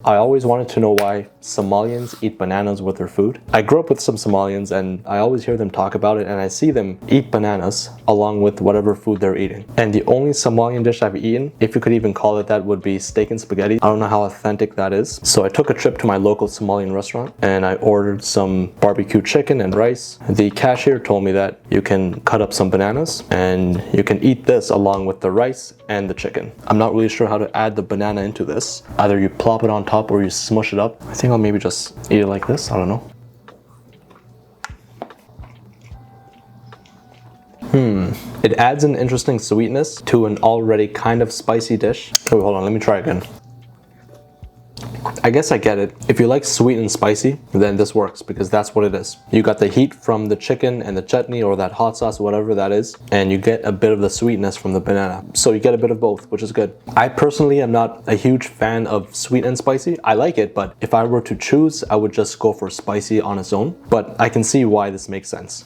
I always wanted to know why Somalians eat bananas with their food. I grew up with some Somalians and I always hear them talk about it, and I see them eat bananas along with whatever food they're eating. And the only Somalian dish I've eaten, if you could even call it that, would be steak and spaghetti. I don't know how authentic that is. So I took a trip to my local Somalian restaurant and I ordered some barbecue chicken and rice. The cashier told me that you can cut up some bananas and you can eat this along with the rice and the chicken. I'm not really sure how to add the banana into this. Either you plop it on top or you smush it up. I think I'll maybe just eat it like this. I don't know. It adds an interesting sweetness to an already kind of spicy dish. Oh, hold on, let me try again. I guess I get it. If you like sweet and spicy, then this works because that's what it is. You got the heat from the chicken and the chutney or that hot sauce, whatever that is, and you get a bit of the sweetness from the banana. So you get a bit of both, which is good. I personally am not a huge fan of sweet and spicy. I like it, but if I were to choose, I would just go for spicy on its own. But I can see why this makes sense.